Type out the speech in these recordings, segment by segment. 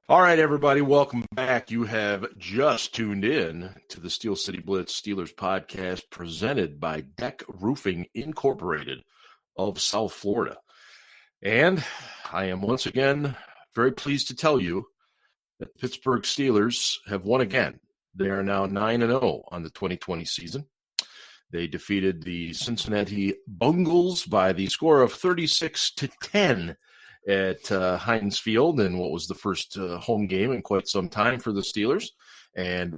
All right, everybody, welcome back. You have just tuned in to the Steel City Blitz Steelers podcast presented by DEK Roofing Incorporated of South Florida. And I am once again very pleased to tell you that the Pittsburgh Steelers have won again. They are now 9-0 on the 2020 season. They defeated the Cincinnati Bengals by the score of 36-10 at Heinz Field in what was the first home game in quite some time for the Steelers. And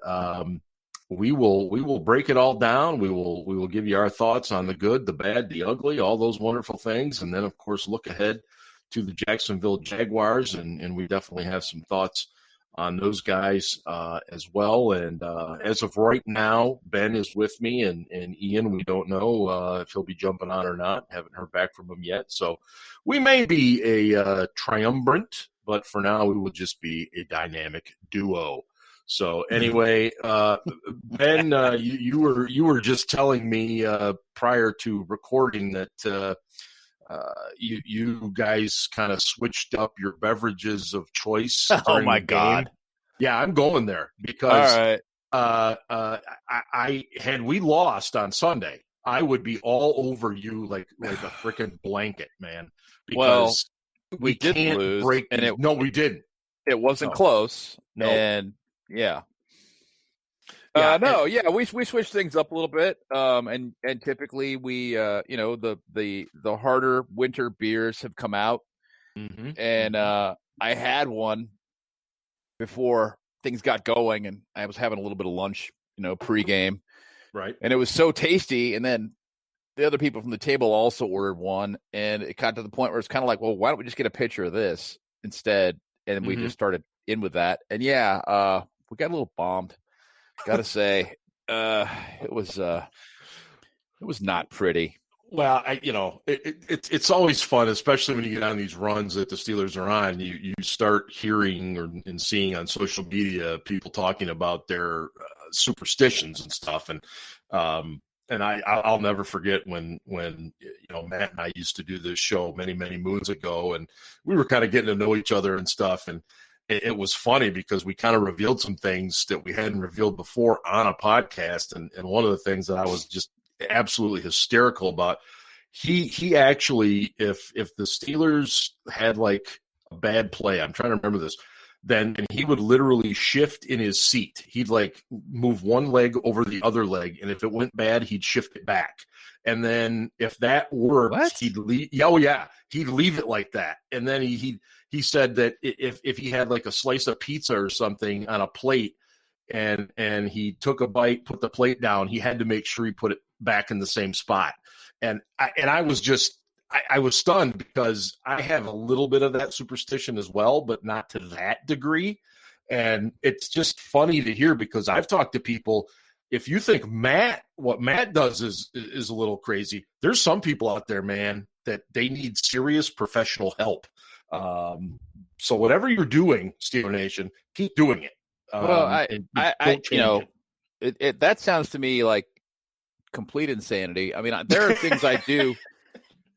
we will break it all down. We will give you our thoughts on the good, the bad, the ugly, all those wonderful things. And then, of course, look ahead to the Jacksonville Jaguars. And we definitely have some thoughts on those guys as well. And as of right now, Ben is with me, and Ian, we don't know if he'll be jumping on or not. Haven't heard back from him yet. So we may be a triumvirate, but for now we will just be a dynamic duo. So anyway, Ben, you were just telling me prior to recording that you guys kind of switched up your beverages of choice. Oh my God! Yeah, I'm going there because all right. I had we lost on Sunday, I would be all over you like a freaking blanket, man. Because we didn't lose, no, we didn't. It wasn't close. No, and yeah. We switched things up a little bit, and typically we, the harder winter beers have come out, and I had one before things got going, and I was having a little bit of lunch, pregame, right? And it was so tasty, and then the other people from the table also ordered one, and it got to the point where it's kind of like, well, why don't we just get a picture of this instead? And we just started in with that, and we got a little bombed. Gotta say, it was not pretty. Well, it's always fun, especially when you get on these runs that the Steelers are on. You start hearing and seeing on social media people talking about their superstitions and stuff, and I'll never forget when Matt and I used to do this show many moons ago, and we were kind of getting to know each other and stuff, and it was funny because we kind of revealed some things that we hadn't revealed before on a podcast. And one of the things that I was just absolutely hysterical about, he actually, if the Steelers had like a bad play, I'm trying to remember this, then he would literally shift in his seat. He'd like move one leg over the other leg. And if it went bad, he'd shift it back. And then if that worked, he'd leave. Oh yeah. He'd leave it like that. And then he said that if he had like a slice of pizza or something on a plate and he took a bite, put the plate down, he had to make sure he put it back in the same spot. And I was just, I was stunned because I have a little bit of that superstition as well, but not to that degree. And it's just funny to hear because I've talked to people. If you think what Matt does is a little crazy, there's some people out there, man, that they need serious professional help. So whatever you're doing, Steeler Nation, keep doing it. That sounds to me like complete insanity. I mean, there are things I do.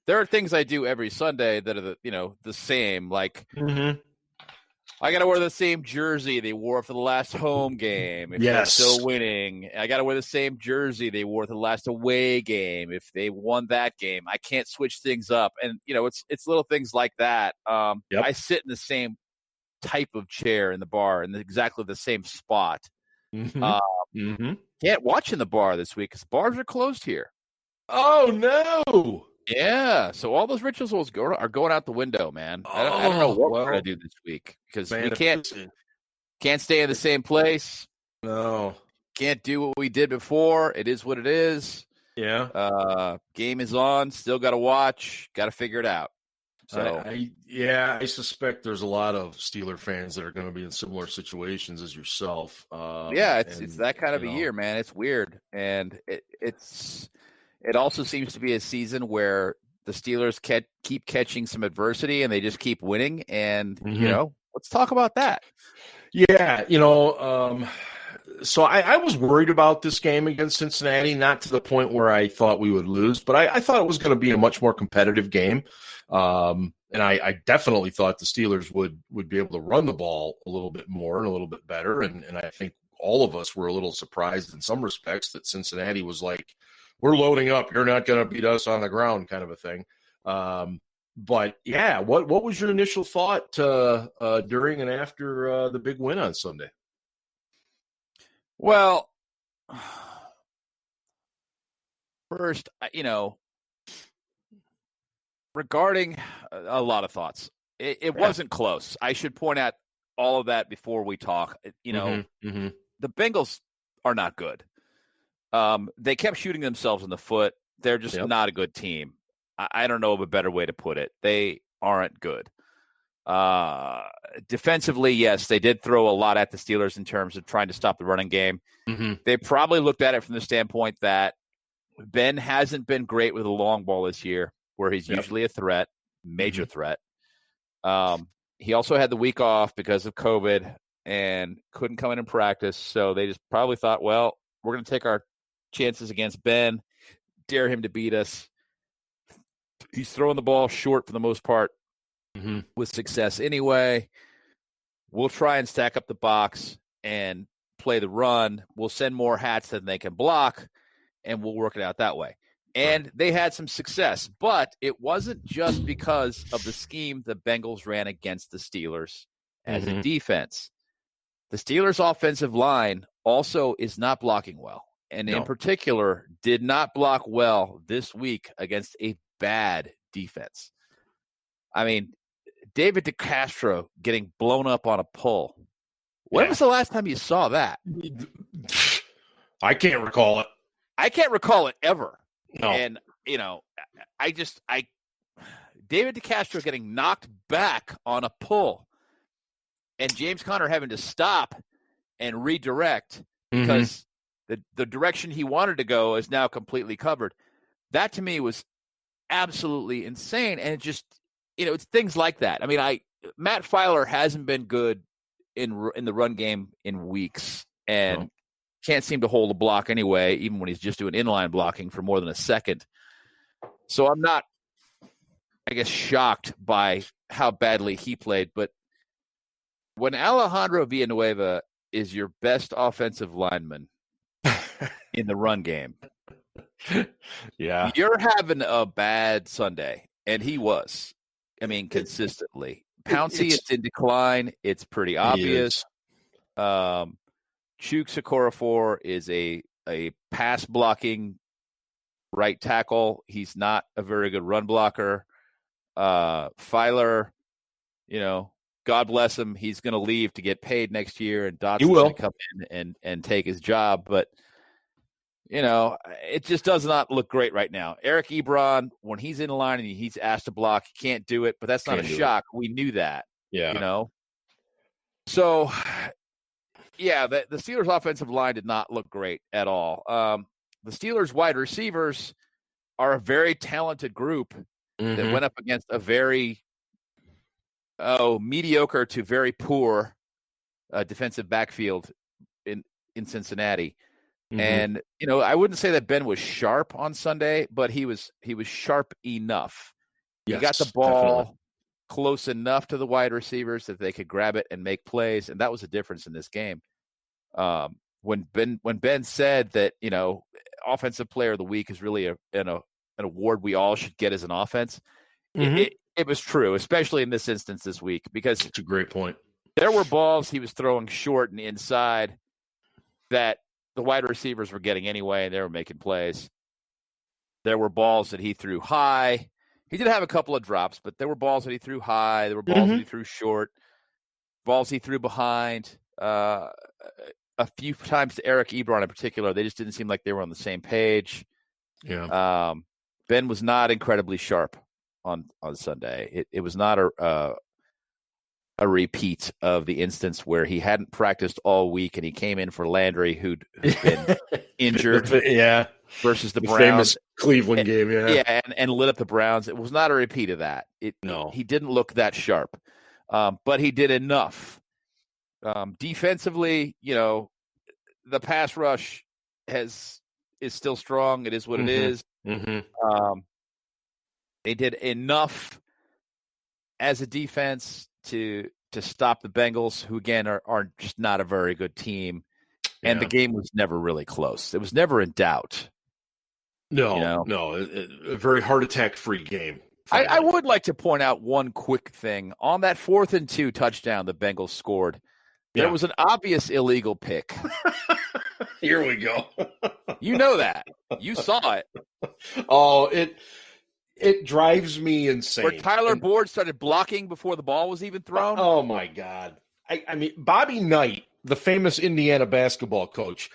There are things I do every Sunday that are the same. Like I got to wear the same jersey they wore for the last home game if they're still winning. I got to wear the same jersey they wore for the last away game if they won that game. I can't switch things up, and it's little things like that. I sit in the same type of chair in the bar in exactly the same spot. Can't watch in the bar this week because bars are closed here. Oh no! Yeah, so all those rituals are going out the window, man. I don't know what we're gonna do this week because we can't stay in the same place. No, can't do what we did before. It is what it is. Yeah. Game is on. Still got to watch. Got to figure it out. So I suspect there's a lot of Steeler fans that are going to be in similar situations as yourself. It's that kind of a year, man. It's weird, and it also seems to be a season where the Steelers keep catching some adversity, and they just keep winning. And let's talk about that. Yeah, so I was worried about this game against Cincinnati, not to the point where I thought we would lose, but I thought it was going to be a much more competitive game. And I definitely thought the Steelers would be able to run the ball a little bit more and a little bit better. And I think all of us were a little surprised in some respects that Cincinnati was like, we're loading up. You're not going to beat us on the ground kind of a thing. But yeah, what was your initial thought during and after the big win on Sunday? Well, first, regarding a lot of thoughts, it wasn't close. I should point out all of that before we talk. The Bengals are not good. They kept shooting themselves in the foot. They're just not a good team. I don't know of a better way to put it. They aren't good. Defensively, yes, they did throw a lot at the Steelers in terms of trying to stop the running game. They probably looked at it from the standpoint that Ben hasn't been great with a long ball this year, where he's usually a threat, major threat. He also had the week off because of COVID and couldn't come in and practice. So they just probably thought, well, we're going to take our chances against Ben, dare him to beat us. He's throwing the ball short for the most part with success anyway. We'll try and stack up the box and play the run. We'll send more hats than they can block, and we'll work it out that way. And they had some success, but it wasn't just because of the scheme the Bengals ran against the Steelers as a defense. The Steelers' offensive line also is not blocking well, and in particular did not block well this week against a bad defense. I mean, David DeCastro getting blown up on a pull. When was the last time you saw that? I can't recall it. I can't recall it ever. No. And, David DeCastro getting knocked back on a pull and James Conner having to stop and redirect because the direction he wanted to go is now completely covered. That to me was absolutely insane. And it just, it's things like that. I mean, Matt Filer hasn't been good in the run game in weeks and can't seem to hold a block anyway, even when he's just doing inline blocking for more than a second. So I'm not, shocked by how badly he played. But when Alejandro Villanueva is your best offensive lineman in the run game, you're having a bad Sunday. And he was. I mean, consistently. Pouncey, it's in decline. It's pretty obvious. Chuks Okorafor is a pass blocking right tackle. He's not a very good run blocker. Filer, God bless him. He's going to leave to get paid next year, and Dotson's going to come in and take his job. But, it just does not look great right now. Eric Ebron, when he's in line and he's asked to block, he can't do it, but that's not a shock. We knew that. So, the Steelers' offensive line did not look great at all. The Steelers' wide receivers are a very talented group that went up against a very mediocre to very poor defensive backfield in Cincinnati. And, I wouldn't say that Ben was sharp on Sunday, but he was sharp enough. He got the ball close enough to the wide receivers that they could grab it and make plays, and that was the difference in this game. When Ben said that, offensive player of the week is really an award we all should get as an offense, it was true, especially in this instance this week, because it's a great point. There were balls he was throwing short and inside that the wide receivers were getting anyway, and they were making plays. There were balls that he threw high. He did have a couple of drops, but there were balls that he threw high. There were balls that he threw short, balls he threw behind. A few times to Eric Ebron in particular, they just didn't seem like they were on the same page. Ben was not incredibly sharp on Sunday. It was not a repeat of the instance where he hadn't practiced all week and he came in for Landry, who'd been injured. Versus the Browns. Famous Cleveland game, and lit up the Browns. It was not a repeat of that. He didn't look that sharp, but he did enough. Defensively, the pass rush is still strong. It is what it is. They did enough as a defense to stop the Bengals, who again are just not a very good team. And the game was never really close. It was never in doubt. No, a very heart attack free game. I would like to point out one quick thing. On that 4th and 2 touchdown the Bengals scored, there was an obvious illegal pick. Here we go. You know that. You saw it. Oh, it drives me insane. Where Tyler Boyd started blocking before the ball was even thrown. Oh, my God. I mean, Bobby Knight, the famous Indiana basketball coach,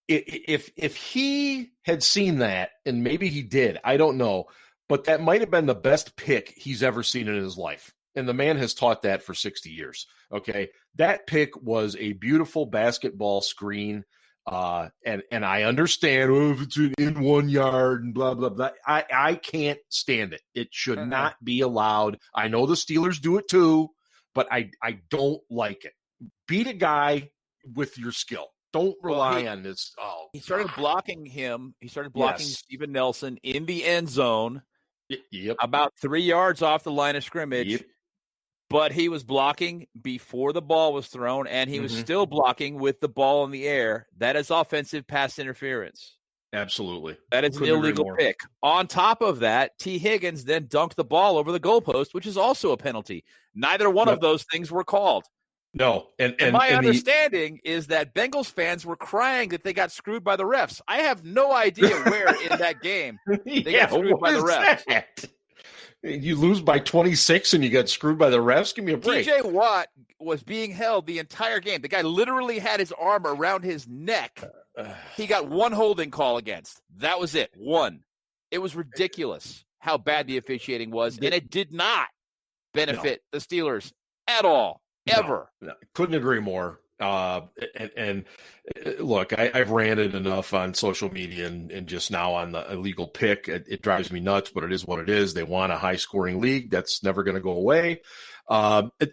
if he had seen that, and maybe he did, I don't know, but that might have been the best pick he's ever seen in his life. And the man has taught that for 60 years. Okay. That pick was a beautiful basketball screen. And I understand if it's in 1 yard and blah, blah, blah. I can't stand it. It should not be allowed. I know the Steelers do it too, but I don't like it. Beat a guy with your skill. Don't rely on this. Oh, he started blocking him. He started blocking Steven Nelson in the end zone. Yep. About 3 yards off the line of scrimmage. Yep. But he was blocking before the ball was thrown, and he was still blocking with the ball in the air. That is offensive pass interference. Absolutely. That is an illegal pick. On top of that, T. Higgins then dunked the ball over the goalpost, which is also a penalty. Neither one of those things were called. No. And my understanding is that Bengals fans were crying that they got screwed by the refs. I have no idea where in that game they got screwed by the refs. That? You lose by 26 and you got screwed by the refs? Give me a break. TJ Watt was being held the entire game. The guy literally had his arm around his neck. He got one holding call against. That was it. One. It was ridiculous how bad the officiating was, and it did not benefit the Steelers at all, ever. No, couldn't agree more. And look, I've ranted enough on social media and just now on the illegal pick. It drives me nuts, but it is what it is. They want a high-scoring league. That's never going to go away.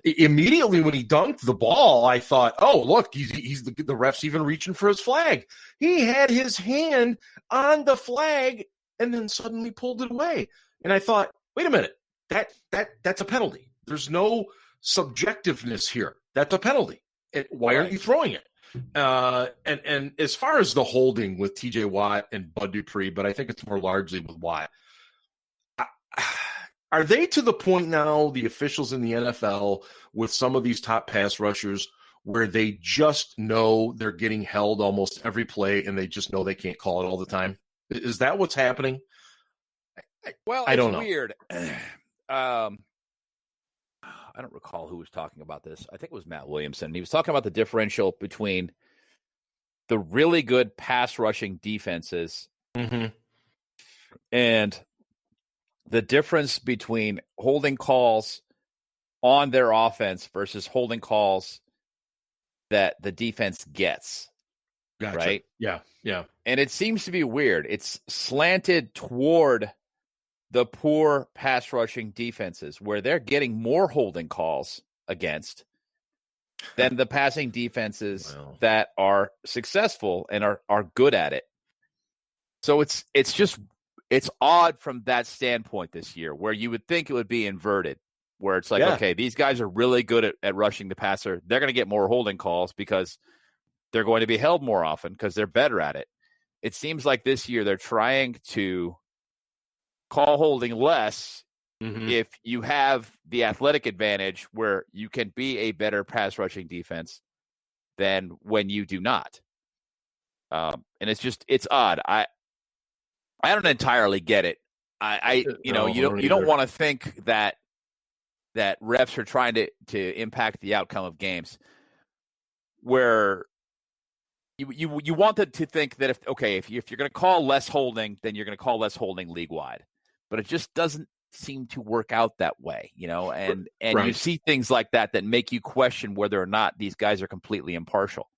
Immediately when he dunked the ball, I thought, oh, look, he's the ref's even reaching for his flag. He had his hand on the flag and then suddenly pulled it away. And I thought, wait a minute, that's a penalty. There's no subjectiveness here. That's a penalty. Why aren't you throwing it? And as far as the holding with TJ Watt and Bud Dupree, but I think it's more largely with Watt. Are they to the point now, the officials in the NFL, with some of these top pass rushers, where they just know they're getting held almost every play and they just know they can't call it all the time? Is that what's happening? Well, I don't know. Weird. I don't recall who was talking about this. I think it was Matt Williamson. He was talking about the differential between the really good pass rushing defenses and the difference between holding calls on their offense versus holding calls that the defense gets. Gotcha. Right? Yeah. And it seems to be weird. It's slanted toward the poor pass rushing defenses where they're getting more holding calls against than the passing defenses that are successful and are good at it. So it's odd from that standpoint this year, where you would think it would be inverted, where it's like, okay, these guys are really good at rushing the passer. They're going to get more holding calls because they're going to be held more often because they're better at it. It seems like this year they're trying to call holding less if you have the athletic advantage, where you can be a better pass rushing defense than when you do not. And it's odd. I don't entirely get it. You don't want to think that refs are trying to impact the outcome of games, where you want them to think that if you're going to call less holding, then you're going to call less holding league wide. But it just doesn't seem to work out that way, and right. You see things like that make you question whether or not these guys are completely impartial.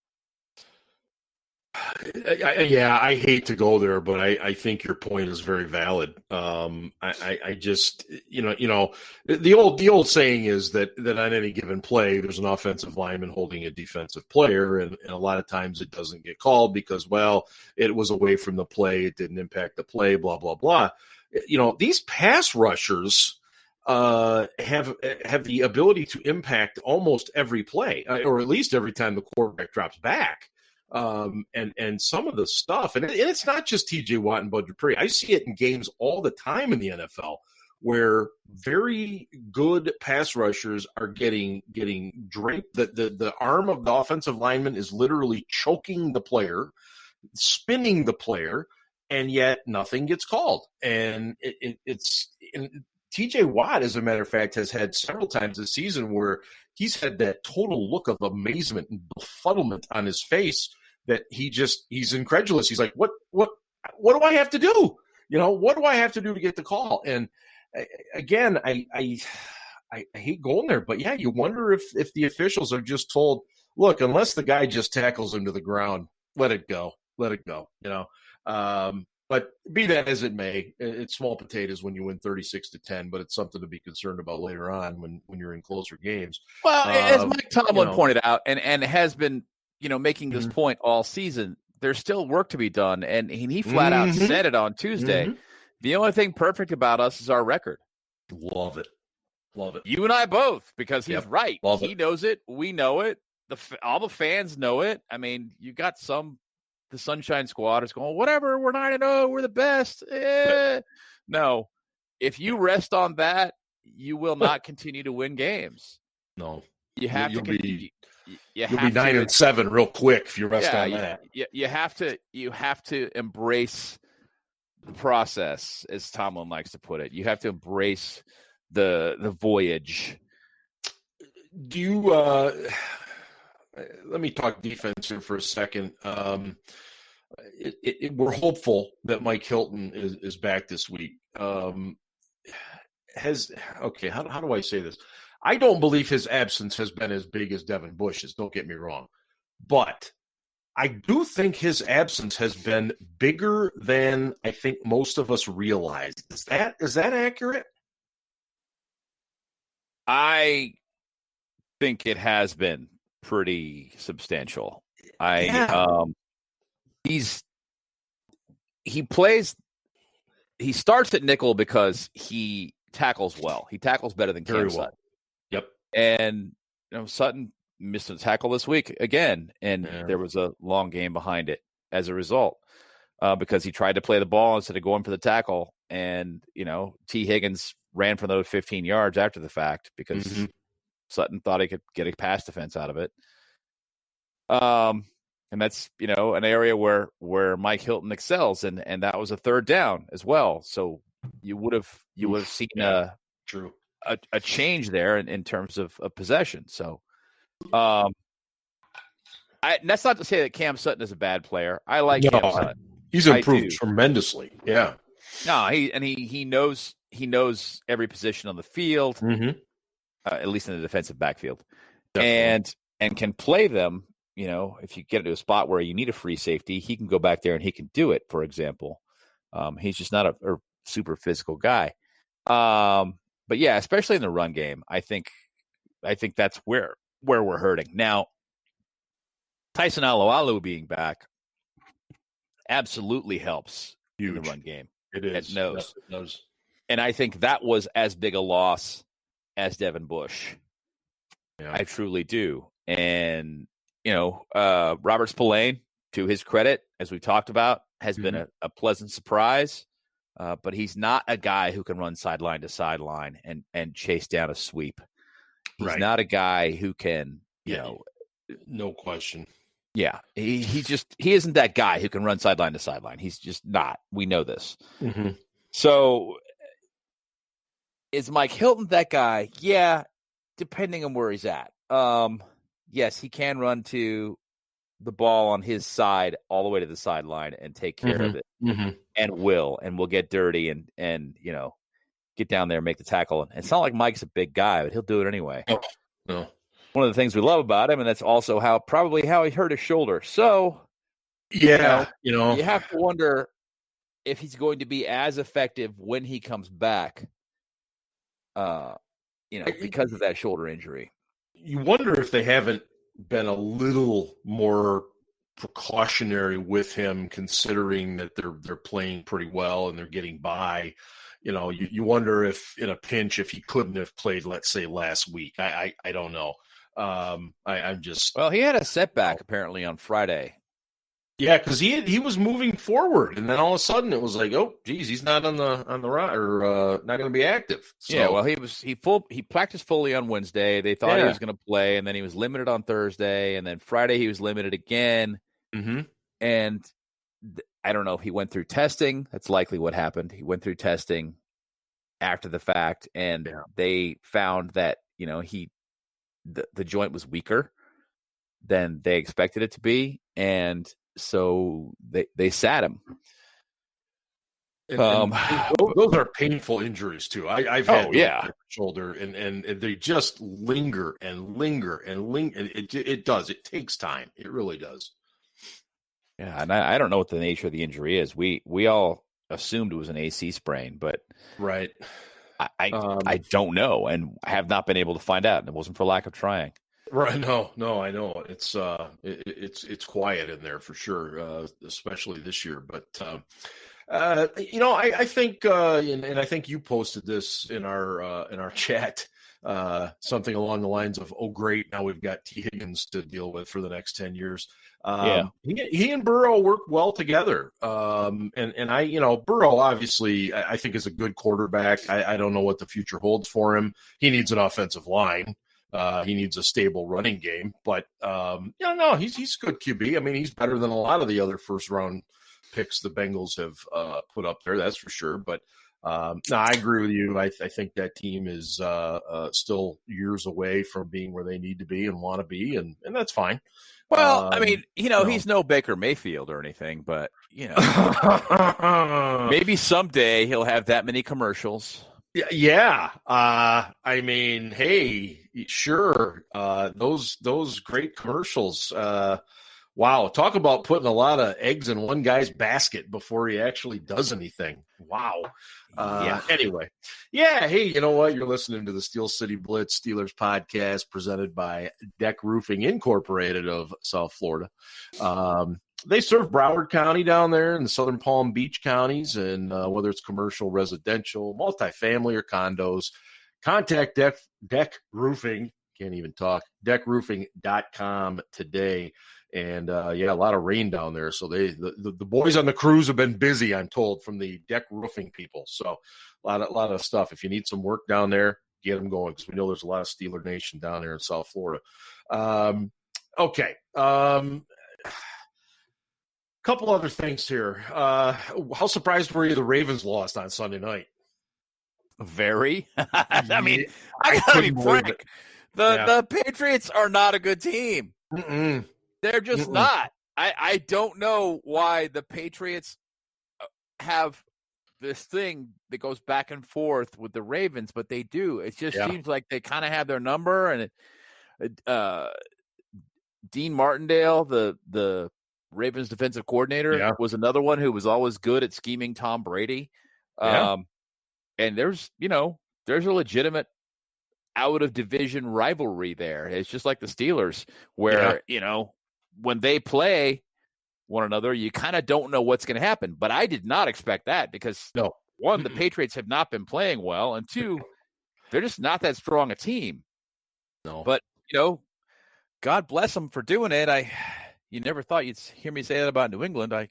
I hate to go there, but I think your point is very valid. I just, the old saying is that on any given play, there's an offensive lineman holding a defensive player. And a lot of times it doesn't get called because, it was away from the play. It didn't impact the play, blah, blah, blah. These pass rushers, have the ability to impact almost every play, or at least every time the quarterback drops back. And some of the stuff, and it's not just T.J. Watt and Bud Dupree. I see it in games all the time in the NFL where very good pass rushers are getting draped. The arm of the offensive lineman is literally choking the player, spinning the player, and yet nothing gets called. And it's T.J. Watt, as a matter of fact, has had several times this season where he's had that total look of amazement and befuddlement on his face that he's incredulous. He's like, what do I have to do? What do I have to do to get the call? And again, I hate going there, but yeah, you wonder if the officials are just told, look, unless the guy just tackles him to the ground, let it go. But be that as it may, it's small potatoes when you win 36-10, but it's something to be concerned about later on when you're in closer games. Well, as Mike Tomlin pointed out, and has been, making this point all season, there's still work to be done. And he flat out said it on Tuesday. Mm-hmm. The only thing perfect about us is our record. Love it. You and I both, because he's right. Love he knows it. We know it. All the fans know it. I mean, you got the Sunshine Squad is going, whatever, we're 9-0, we're the best. No, if you rest on that, you will not continue to win games. No, you have you'll be 9-7 real quick if you rest on that. You have to embrace the process, as Tomlin likes to put it. You have to embrace the voyage. Do you? Let me talk defense here for a second. We're hopeful that Mike Hilton is back this week. How do I say this? I don't believe his absence has been as big as Devin Bush's. Don't get me wrong, but I do think his absence has been bigger than I think most of us realize. Is that accurate? I think it has been pretty substantial. He starts at nickel because he tackles well. He tackles better than Cam Sutton. Yep. And Sutton missed a tackle this week again, and there was a long game behind it as a result, because he tried to play the ball instead of going for the tackle. And T. Higgins ran for those 15 yards after the fact because Sutton thought he could get a pass defense out of it. And that's, an area where Mike Hilton excels, and that was a third down as well. So you would have seen a change there in terms of possession. So, that's not to say that Cam Sutton is a bad player. I like Cam Sutton. He's improved tremendously. Yeah. No, he knows every position on the field, at least in the defensive backfield, Definitely. and can play them. If you get to a spot where you need a free safety, he can go back there and he can do it. For example, he's just not a super physical guy. But yeah, especially in the run game, I think that's where we're hurting now. Tyson Alualu being back absolutely helps in the run game. It is. It knows. And I think that was as big a loss as Devin Bush. Yeah. I truly do. And, Robert Spillane, to his credit, as we talked about, has been a pleasant surprise. But he's not a guy who can run sideline to sideline and chase down a sweep. He's not a guy who can, no question. Yeah, he isn't that guy who can run sideline to sideline. He's just not. We know this. Mm-hmm. So is Mike Hilton that guy? Yeah, depending on where he's at. Yes, he can run to the ball on his side all the way to the sideline and take care of it, and we'll get dirty and get down there and make the tackle. And it's not like Mike's a big guy, but he'll do it anyway. No. One of the things we love about him, and that's also how he hurt his shoulder. So, you have to wonder if he's going to be as effective when he comes back, because of that shoulder injury. You wonder if they haven't been a little more precautionary with him, considering that they're playing pretty well and they're getting by. you wonder if in a pinch if he couldn't have played, let's say, last week. I don't know. I'm just Well, he had a setback apparently on Friday. Yeah, because he was moving forward, and then all of a sudden it was like, oh, geez, he's not on the run or not going to be active. So, yeah, well, he practiced fully on Wednesday. They thought he was going to play, and then he was limited on Thursday, and then Friday he was limited again. Mm-hmm. And I don't know if he went through testing. That's likely what happened. He went through testing after the fact, and they found that the joint was weaker than they expected it to be, and so they sat him. And those are painful injuries too. I've had shoulder, and they just linger and linger and linger. It does. It takes time. It really does. Yeah, and I don't know what the nature of the injury is. We all assumed it was an AC sprain, but right. I don't know, and I have not been able to find out. And it wasn't for lack of trying. Right. No, I know it's quiet in there for sure, especially this year. But I think, and I think you posted this in our chat, something along the lines of, "Oh, great, now we've got T. Higgins to deal with for the next 10 years." He and Burrow work well together. And Burrow obviously I think is a good quarterback. I don't know what the future holds for him. He needs an offensive line. He needs a stable running game, but he's a good QB. I mean, he's better than a lot of the other first round picks the Bengals have put up there. That's for sure. But no, I agree with you. I think that team is still years away from being where they need to be and want to be, and that's fine. Well, I mean, he's no Baker Mayfield or anything, but maybe someday he'll have that many commercials. Yeah. I mean, hey, sure. Those great commercials. Wow. Talk about putting a lot of eggs in one guy's basket before he actually does anything. Wow. Anyway. Yeah. Hey, you know what? You're listening to the Steel City Blitz Steelers podcast presented by DEK Roofing Incorporated of South Florida. They serve Broward County down there in the Southern Palm Beach counties, and whether it's commercial, residential, multifamily, or condos, contact DEK Roofing. Can't even talk. DEKRoofing.com today. And a lot of rain down there. So the boys on the cruise have been busy, I'm told, from the DEK Roofing people. So a lot of stuff. If you need some work down there, get them going, because we know there's a lot of Steeler Nation down there in South Florida. Okay. Couple other things here. How surprised were you the Ravens lost on Sunday night? Very. I mean, I gotta be frank. The Patriots are not a good team. Mm-mm. They're just not. I don't know why the Patriots have this thing that goes back and forth with the Ravens, but they do. It just seems like they kind of have their number. And Dean Martindale, the Ravens defensive coordinator, was another one who was always good at scheming Tom Brady. And there's a legitimate out of division rivalry there. It's just like the Steelers where, when they play one another, you kind of don't know what's going to happen. But I did not expect that because one, the Patriots have not been playing well, and two, they're just not that strong a team. No. But, God bless them for doing it. You never thought you'd hear me say that about New England. And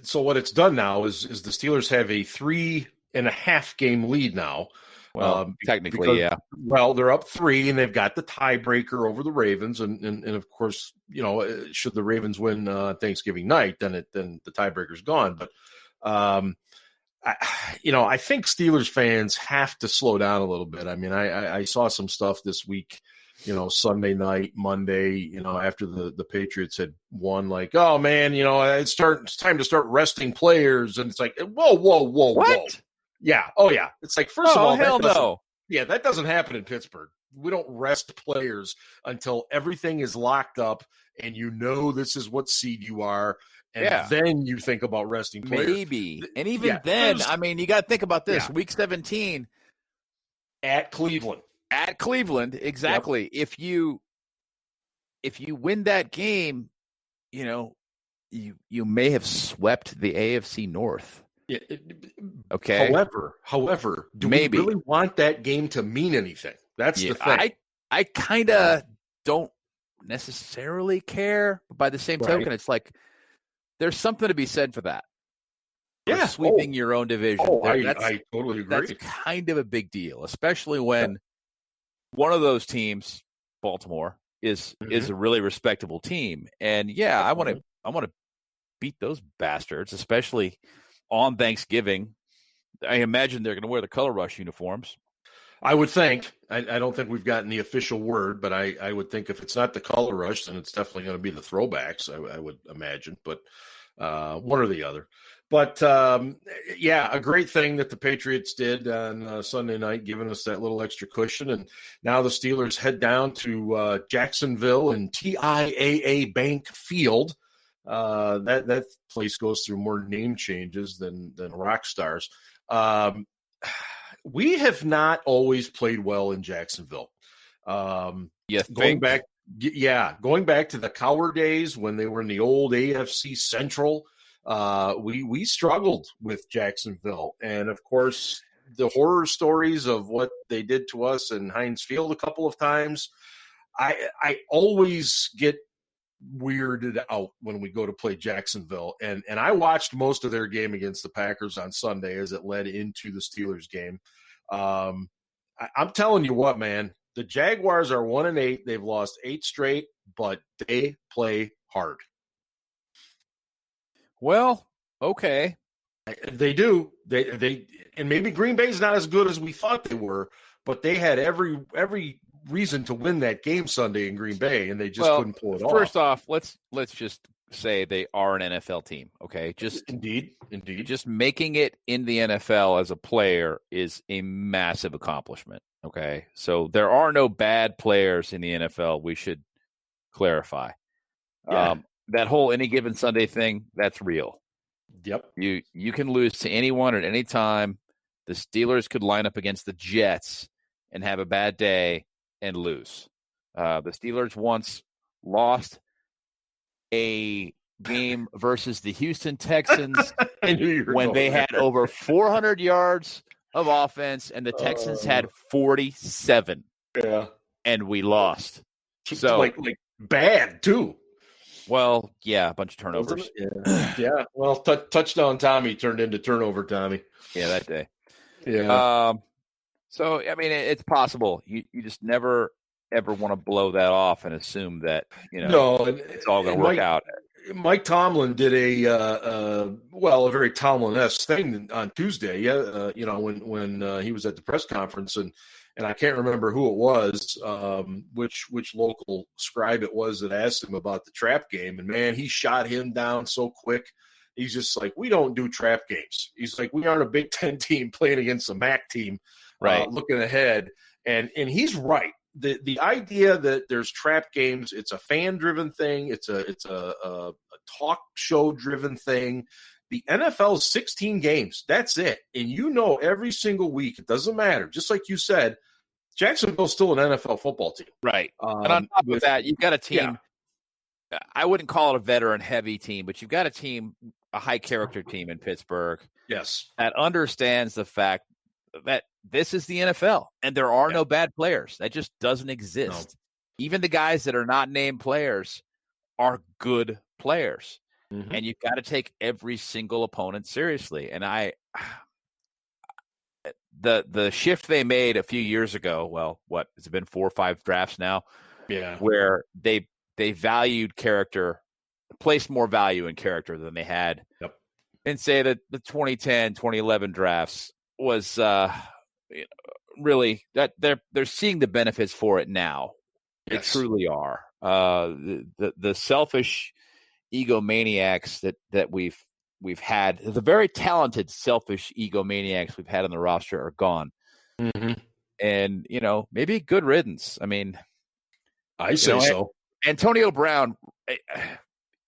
so what it's done now is the Steelers have a 3.5 game lead now. Well, technically, Well, they're up 3, and they've got the tiebreaker over the Ravens, and of course, should the Ravens win Thanksgiving night, then the tiebreaker's gone. But I think Steelers fans have to slow down a little bit. I mean, I saw some stuff this week. Sunday night, Monday, after the Patriots had won, like, oh man, it's time to start resting players, and it's like, whoa, what? Yeah. Oh, yeah. It's like, first of all, hell no. Yeah, that doesn't happen in Pittsburgh. We don't rest players until everything is locked up and this is what seed you are. And then you think about resting players. Maybe. And even then, I mean, you got to think about this. Week 17. At Cleveland. Exactly. Yep. If you win that game, you may have swept the AFC North. Yeah, Okay. However, do Maybe. we really want that game to mean anything? That's the thing. I kind of don't necessarily care, but by the same token, it's like there's something to be said for that. For Yeah. sweeping your own division. I totally agree. That's kind of a big deal, especially when one of those teams, Baltimore, is a really respectable team. And yeah, I want to beat those bastards, especially on Thanksgiving. I imagine they're going to wear the Color Rush uniforms. I would think. I don't think we've gotten the official word, but I would think if it's not the Color Rush, then it's definitely going to be the throwbacks, I would imagine. But one or the other. But, yeah, a great thing that the Patriots did on Sunday night, giving us that little extra cushion. And now the Steelers head down to Jacksonville and TIAA Bank Field. That place goes through more name changes than rock stars. We have not always played well in Jacksonville. Going back to the Cowher days when they were in the old AFC Central, we struggled with Jacksonville. And of course, the horror stories of what they did to us in Heinz Field a couple of times. I always get weirded out when we go to play Jacksonville. And I watched most of their game against the Packers on Sunday as it led into the Steelers game. I'm telling you what, man, the Jaguars are 1-8. They've lost 8 straight, but they play hard. Well, okay. They do. They and maybe Green Bay's not as good as we thought they were, but they had every reason to win that game Sunday in Green Bay, and they just couldn't pull it off. First off, let's just say they are an NFL team, okay? Just indeed. Just making it in the NFL as a player is a massive accomplishment, okay? So there are no bad players in the NFL. We should clarify. Yeah. That whole any given Sunday thing, that's real. Yep. You can lose to anyone at any time. The Steelers could line up against the Jets and have a bad day and lose. The Steelers once lost a game versus the Houston Texans when they had over 400 yards of offense and the Texans had 47. Yeah. And we lost. So like bad too. Well, yeah, a bunch of turnovers. Yeah. Well, touchdown Tommy turned into turnover Tommy. Yeah, that day. Yeah. So, I mean, it's possible. You just never, ever want to blow that off and assume that, it's all going to work out. Mike Tomlin did a very Tomlin-esque thing on Tuesday. When he was at the press conference, and I can't remember who it was, which local scribe it was that asked him about the trap game. And man, he shot him down so quick. He's just like, we don't do trap games. He's like, we aren't a Big Ten team playing against a MAC team, right? Looking ahead, and he's right. The idea that there's trap games, it's a fan-driven thing. It's a talk show-driven thing. The NFL's 16 games. That's it. And every single week, it doesn't matter. Just like you said, Jacksonville's still an NFL football team. Right. And on top of that, you've got a team. Yeah. I wouldn't call it a veteran-heavy team, but you've got a high-character team in Pittsburgh. Yes. That understands the fact that this is the NFL, and there are no bad players. That just doesn't exist. No. Even the guys that are not named players are good players. Mm-hmm. And you've got to take every single opponent seriously. And the shift they made a few years ago, well, what has it been 4 or 5 drafts now? Yeah. Where they valued character, placed more value in character than they had. Yep. And say that the 2010, 2011 drafts was really that they're seeing the benefits for it now. Yes. They truly are. The selfish egomaniacs that we've had, the very talented selfish egomaniacs we've had on the roster are gone. Mm-hmm. And maybe good riddance. I mean, I say so. Antonio Brown,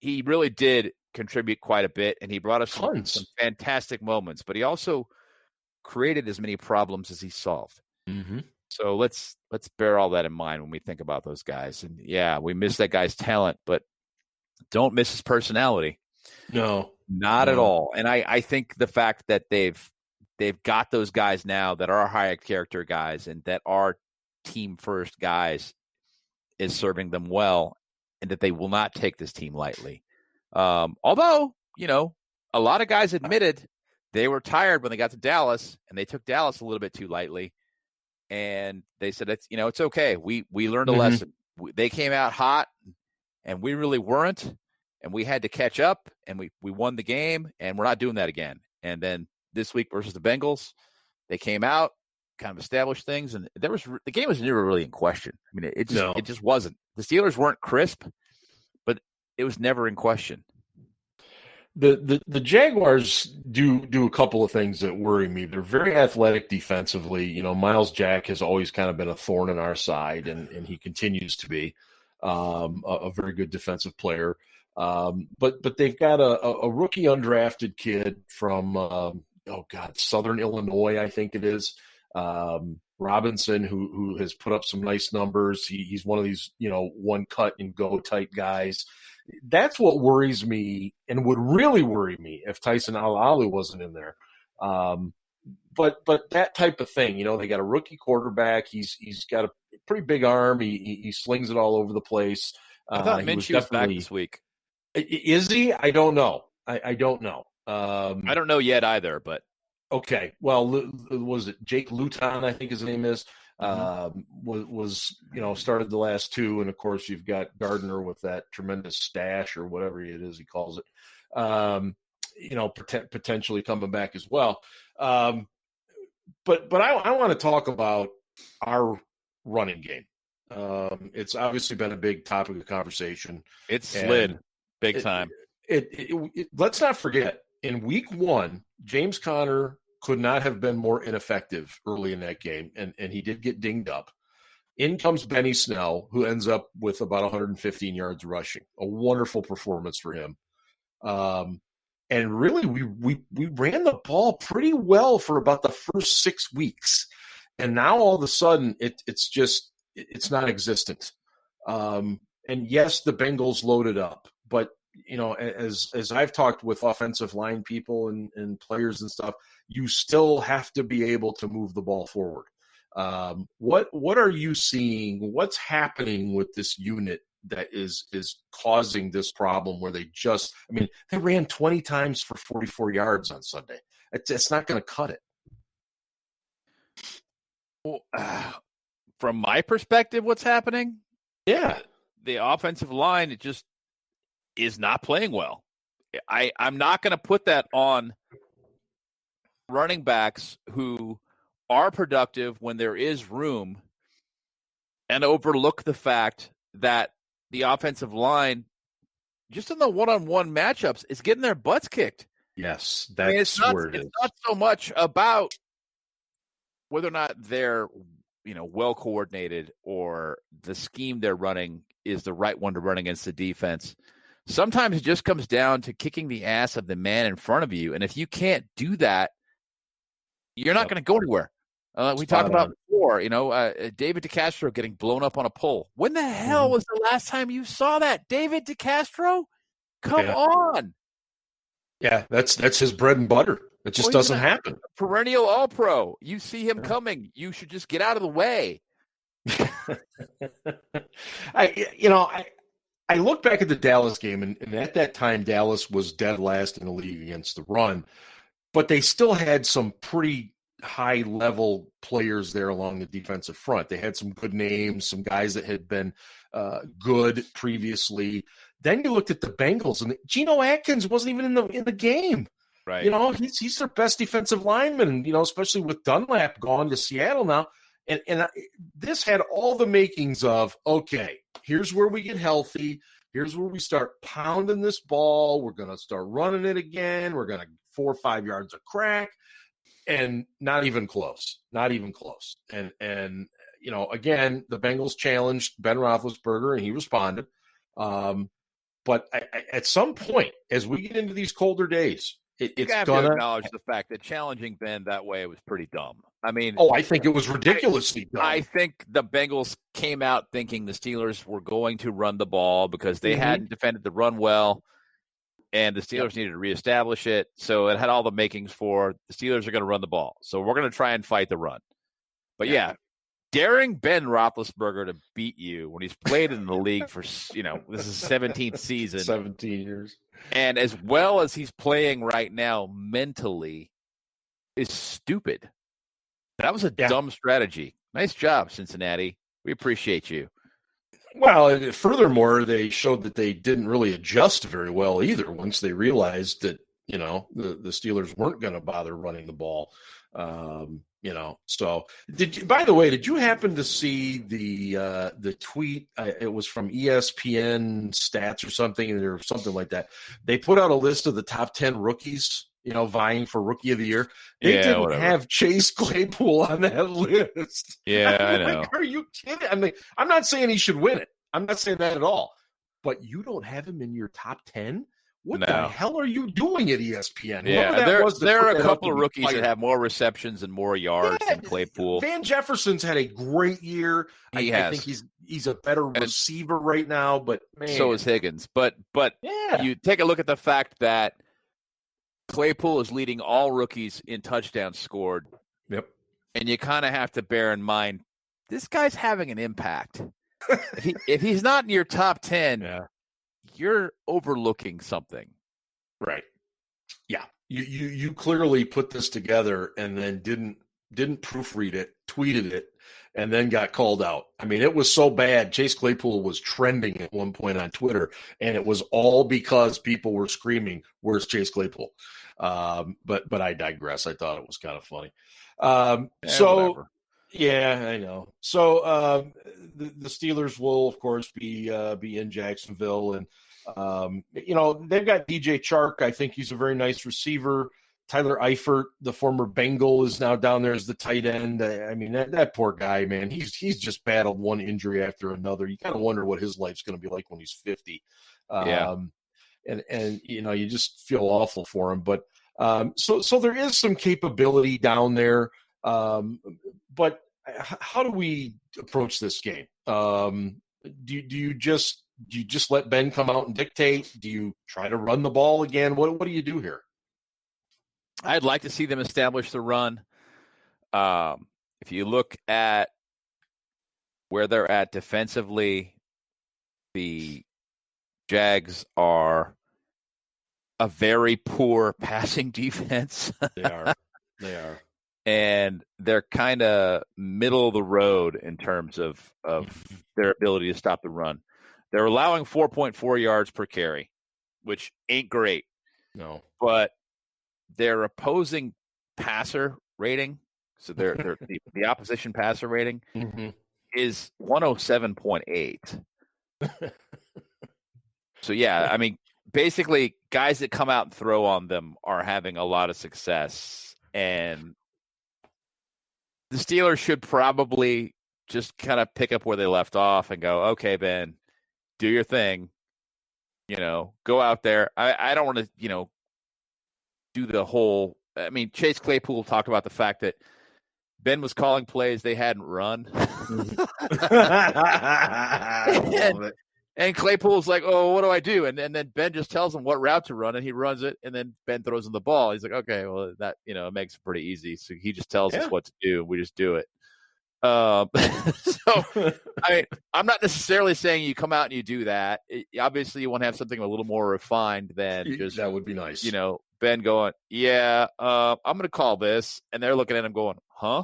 he really did contribute quite a bit, and he brought us some fantastic moments, but he also created as many problems as he solved. Mm-hmm. So let's bear all that in mind when we think about those guys. And yeah, we miss that guy's talent, but don't miss his personality. No, Not at all. And I think the fact that they've got those guys now that are high character guys and that are team first guys is serving them well, and that they will not take this team lightly. Although, a lot of guys admitted they were tired when they got to Dallas, and they took Dallas a little bit too lightly. And they said, it's okay. We learned a lesson. They came out hot, and we really weren't, and we had to catch up, and we won the game, and we're not doing that again. And then this week versus the Bengals, they came out, kind of established things, and the game was never really in question. I mean, it just wasn't. The Steelers weren't crisp, but it was never in question. The Jaguars do a couple of things that worry me. They're very athletic defensively. Miles Jack has always kind of been a thorn in our side, and he continues to be a very good defensive player. But they've got a rookie undrafted kid from Southern Illinois, I think it is. Robinson, who has put up some nice numbers. He's one of these, one cut and go type guys. That's what worries me, and would really worry me if Tyson Alalu wasn't in there. But that type of thing, they got a rookie quarterback. He's got a pretty big arm. He slings it all over the place. I thought Minshew was back this week. Is he? I don't know. I don't know. I don't know yet either, but. Okay. Well, was it Jake Luton, I think his name is, was started the last two. And of course you've got Gardner with that tremendous stash or whatever it is he calls it, potentially coming back as well. But I want to talk about our running game. It's obviously been a big topic of conversation. It slid big time. Let's not forget, in week 1, James Conner could not have been more ineffective early in that game, and he did get dinged up. In comes Benny Snell, who ends up with about 115 yards rushing. A wonderful performance for him. And really, we ran the ball pretty well for about the first 6 weeks. And now all of a sudden, it's non-existent. And yes, the Bengals loaded up, but as I've talked with offensive line people and players and stuff, you still have to be able to move the ball forward. What are you seeing? What's happening with this unit that is causing this problem where they ran 20 times for 44 yards on Sunday. It's not going to cut it. Well, from my perspective, what's happening? Yeah. The offensive line, it just is not playing well. I'm not going to put that on running backs who are productive when there is room and overlook the fact that the offensive line, just in the one-on-one matchups, is getting their butts kicked. Yes, that's where it is. It's not so much about whether or not they're well coordinated or the scheme they're running is the right one to run against the defense. Sometimes it just comes down to kicking the ass of the man in front of you. And if you can't do that, you're not going to go anywhere. We talked about before, David DeCastro getting blown up on a pole. When the hell was the last time you saw that? David DeCastro? Come on. Yeah, that's his bread and butter. It just doesn't happen. Perennial All-Pro. You see him coming. You should just get out of the way. I look back at the Dallas game, and at that time, Dallas was dead last in the league against the run, but they still had some pretty high-level players there along the defensive front. They had some good names, some guys that had been good previously. Then you looked at the Bengals, and Geno Atkins wasn't even in the game. Right. He's their best defensive lineman, especially with Dunlap gone to Seattle now. And this had all the makings of, okay, here's where we get healthy. Here's where we start pounding this ball. We're going to start running it again. We're going to 4 or 5 yards of crack. And not even close. Not even close. And again, the Bengals challenged Ben Roethlisberger, and he responded. But at some point, as we get into these colder days, it's going to acknowledge the fact that challenging Ben that way was pretty dumb. I mean, I think it was ridiculously dumb. I think the Bengals came out thinking the Steelers were going to run the ball because they hadn't defended the run well. and the Steelers needed to reestablish it. So it had all the makings for the Steelers are going to run the ball. So we're going to try and fight the run. But daring Ben Roethlisberger to beat you when he's played in the league for, this is 17th season. 17 years. And as well as he's playing right now mentally is stupid. That was a dumb strategy. Nice job, Cincinnati. We appreciate you. Well, furthermore, they showed that they didn't really adjust very well either once they realized that, the Steelers weren't going to bother running the ball. So by the way, did you happen to see the tweet? It was from ESPN stats or something, or something like that. They put out a list of the top 10 rookies, vying for rookie of the year. They didn't have Chase Claypool on that list. Yeah, I know. Are you kidding? I mean, I'm not saying he should win it. I'm not saying that at all. But you don't have him in your top 10? What the hell are you doing at ESPN? Yeah, there are a couple of rookies that have more receptions and more yards than Claypool. Van Jefferson's had a great year. I think he's a better receiver right now, but man. So is Higgins. But you take a look at the fact that Claypool is leading all rookies in touchdowns scored. Yep. And you kind of have to bear in mind, this guy's having an impact. if he's not in your top 10, you're overlooking something. Right. Yeah. You clearly put this together and then didn't proofread it, tweeted it, and then got called out. I mean, it was so bad. Chase Claypool was trending at one point on Twitter, and it was all because people were screaming, "Where's Chase Claypool?" But I digress. I thought it was kind of funny. Whatever. Yeah, I know. So the Steelers will, of course, be in Jacksonville, and they've got DJ Chark. I think he's a very nice receiver. Tyler Eifert, the former Bengal, is now down there as the tight end. I mean, that poor guy, man. He's just battled one injury after another. You kind of wonder what his life's going to be like when he's 50. And you just feel awful for him. But so there is some capability down there. But how do we approach this game? Do you just let Ben come out and dictate? Do you try to run the ball again? What do you do here? I'd like to see them establish the run. If you look at where they're at defensively, the Jags are a very poor passing defense. They are. And they're kind of middle of the road in terms of their ability to stop the run. They're allowing 4.4 yards per carry, which ain't great. No. But their opposing passer rating, so their the opposition passer rating is 107.8. So I mean, basically, guys that come out and throw on them are having a lot of success, and the Steelers should probably just kind of pick up where they left off and go, okay, Ben, do your thing. Go out there. I don't want to, do the whole – I mean, Chase Claypool talked about the fact that Ben was calling plays they hadn't run. And Claypool's like, oh, what do I do? And then Ben just tells him what route to run, and he runs it, and then Ben throws him the ball. He's like, okay, well, that, it makes it pretty easy. So he just tells us what to do, and we just do it. So, I mean, I'm not necessarily saying you come out and you do that. Obviously, you want to have something a little more refined than just – that would be nice. Ben going, I'm going to call this, and they're looking at him going, huh?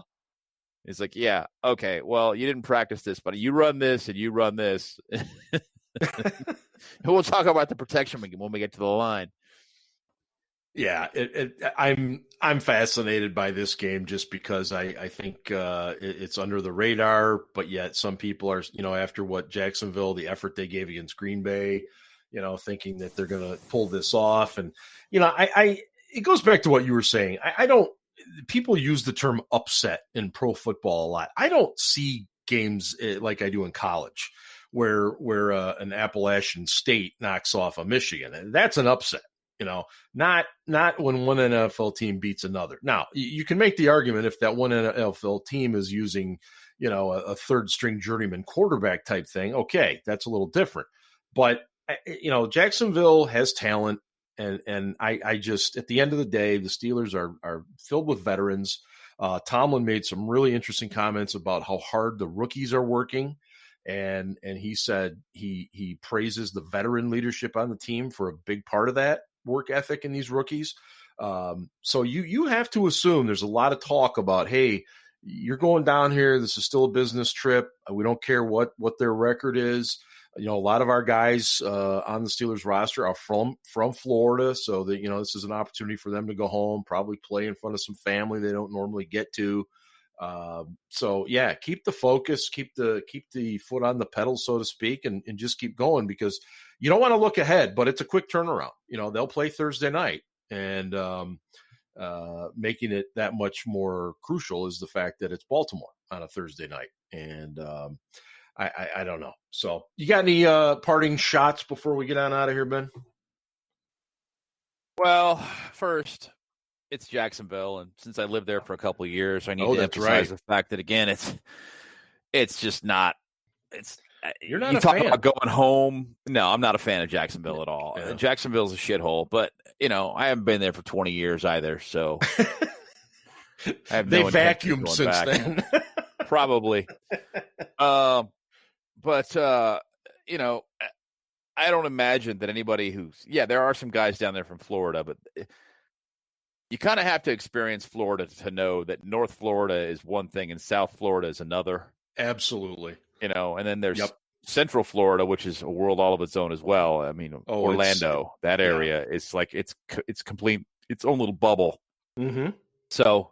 He's like, yeah, okay, well, you didn't practice this, but you run this and you run this. We'll talk about the protection when we get to the line. Yeah, I'm fascinated by this game just because I think it's under the radar, but yet some people are, after what Jacksonville, the effort they gave against Green Bay, thinking that they're going to pull this off. And, it goes back to what you were saying. I don't, people use the term upset in pro football a lot. I don't see games like I do in college where an Appalachian State knocks off a Michigan. That's an upset. Not when one NFL team beats another. Now, you can make the argument if that one NFL team is using, a third string journeyman quarterback type thing. Okay, that's a little different. But, Jacksonville has talent. And I just, at the end of the day, the Steelers are filled with veterans. Tomlin made some really interesting comments about how hard the rookies are working. And he said he praises the veteran leadership on the team for a big part of that work ethic in these rookies. So you have to assume there's a lot of talk about, hey, you're going down here. This is still a business trip. We don't care what their record is. You know, a lot of our guys on the Steelers roster are from Florida, so that, you know, this is an opportunity for them to go home, probably play in front of some family they don't normally get to. So yeah, keep the focus, keep the foot on the pedal, so to speak, and just keep going, because you don't want to look ahead, but it's a quick turnaround. You know, they'll play Thursday night, and making it that much more crucial is the fact that it's Baltimore on a Thursday night, and I don't know. So you got any parting shots before we get on out of here, Ben? Well, first, it's Jacksonville, and since I lived there for a couple of years, I need to emphasize the fact that, again, it's just not. You're not. You talk about going home. No, I'm not a fan of Jacksonville at all. Yeah. Jacksonville's a shithole, but you know, I haven't been there for 20 years either, so I have no vacuumed since then. Probably. But you know, I don't imagine that anybody there are some guys down there from Florida, but you kind of have to experience Florida to know that North Florida is one thing and South Florida is another. Absolutely. You know, and then there's Central Florida, which is a world all of its own as well. I mean, Orlando, that area is like it's complete its own little bubble. Mm-hmm. So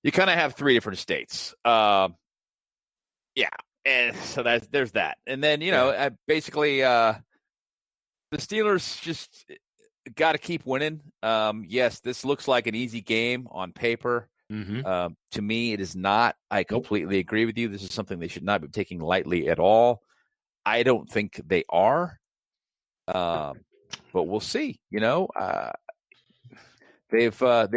you kind of have three different states. And so there's that. And then, you know, basically the Steelers just got to keep winning. Yes, this looks like an easy game on paper. Mm-hmm. To me, it is not. I completely agree with you. This is something they should not be taking lightly at all. I don't think they are. But we'll see. You know, they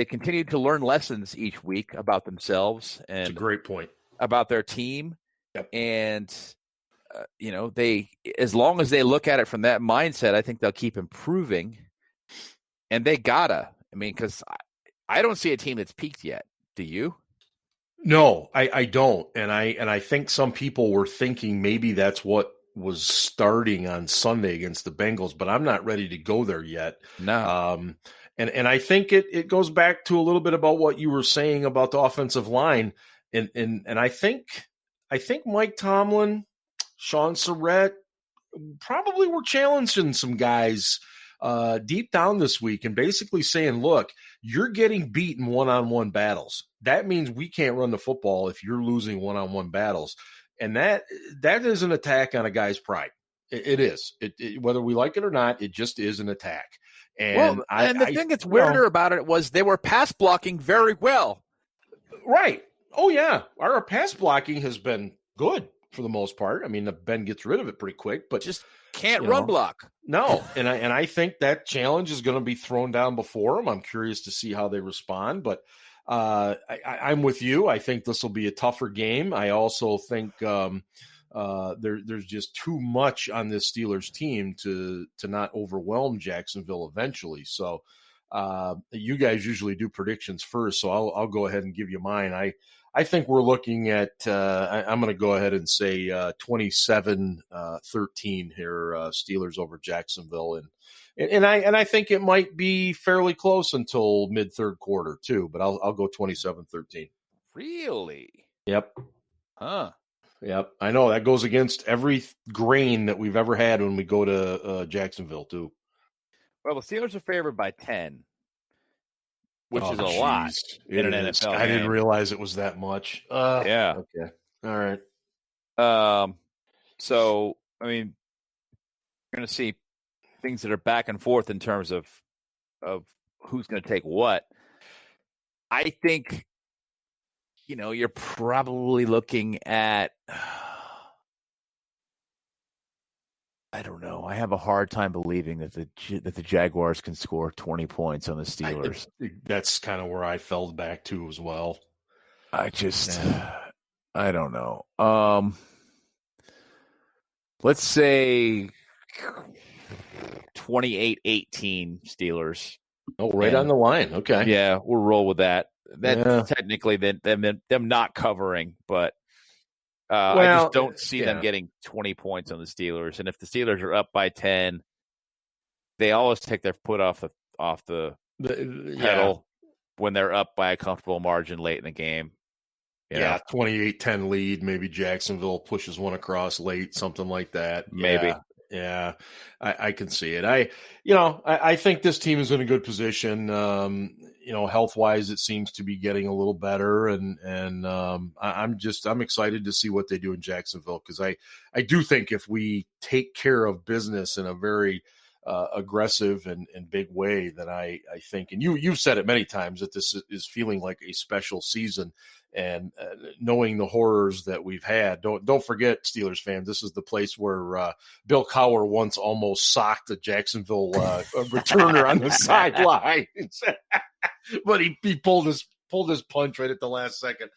continued to learn lessons each week about themselves, and that's a great point about their team. Yep. And you know, as long as they look at it from that mindset, I think they'll keep improving. And they gotta. I mean, because I don't see a team that's peaked yet. Do you? No, I don't. And I think some people were thinking maybe that's what was starting on Sunday against the Bengals, but I'm not ready to go there yet. No. And I think it goes back to a little bit about what you were saying about the offensive line. And I think Mike Tomlin, Sean Surratt probably were challenging some guys deep down this week and basically saying, look, you're getting beat in one-on-one battles. That means we can't run the football if you're losing one-on-one battles. And that is an attack on a guy's pride. It is. Whether we like it or not, it just is an attack. And the thing that's weirder about it was they were pass blocking very well. Right. Oh, yeah. Our pass blocking has been good for the most part. I mean, Ben gets rid of it pretty quick, but just can't run block. No, and I think that challenge is going to be thrown down before them. I'm curious to see how they respond, but I'm with you. I think this will be a tougher game. I also think there's just too much on this Steelers team to not overwhelm Jacksonville eventually. So you guys usually do predictions first, so I'll go ahead and give you mine. I think we're looking at I'm going to go ahead and say 27-13 here, Steelers over Jacksonville, and I think it might be fairly close until mid third quarter too. But I'll go 27-13. Really? Yep. Huh. Yep. I know that goes against every grain that we've ever had when we go to Jacksonville too. Well, the Steelers are favored by 10. Which is a lot in an NFL game. I didn't realize it was that much. Yeah. Okay. All right. So, I mean, you're going to see things that are back and forth in terms of who's going to take what. I think, you know, you're probably looking at I don't know. I have a hard time believing that the Jaguars can score 20 points on the Steelers. That's kind of where I fell back to as well. I don't know. Let's say 28-18 Steelers. Oh, right on the line. Okay. Yeah, we'll roll with that. That's technically them not covering, but I just don't see them getting 20 points on the Steelers. And if the Steelers are up by 10, they always take their foot off the pedal when they're up by a comfortable margin late in the game. 28-10 lead. Maybe Jacksonville pushes one across late, something like that. Maybe. Yeah, I can see it. I think this team is in a good position. Health wise, it seems to be getting a little better, and I'm excited to see what they do in Jacksonville, because I do think if we take care of business in a very aggressive and big way, then I think, and you've said it many times, that this is feeling like a special season. And knowing the horrors that we've had, don't forget, Steelers fans, this is the place where Bill Cowher once almost socked a Jacksonville returner on the sideline, but he pulled his punch right at the last second.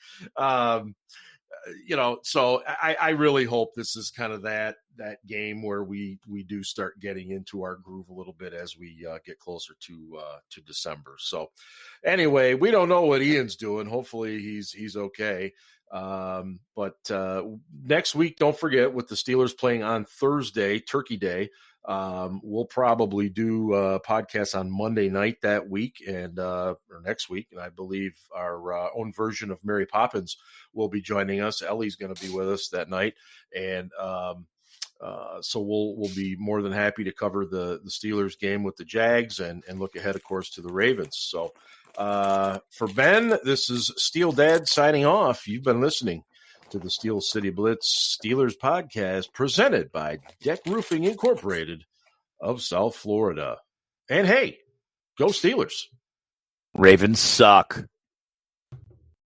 So I really hope this is kind of that game where we do start getting into our groove a little bit as we get closer to December. So anyway, we don't know what Ian's doing. Hopefully he's okay. But next week, don't forget, with the Steelers playing on Thursday, Turkey Day, we'll probably do a podcast on Monday night that week or next week. And I believe our own version of Mary Poppins will be joining us. Ellie's going to be with us that night. And so we'll be more than happy to cover the Steelers game with the Jags and look ahead, of course, to the Ravens. So for Ben, this is Steel Dad signing off. You've been listening to the Steel City Blitz Steelers podcast, presented by DEK Roofing Incorporated of South Florida. And hey, go Steelers. Ravens suck.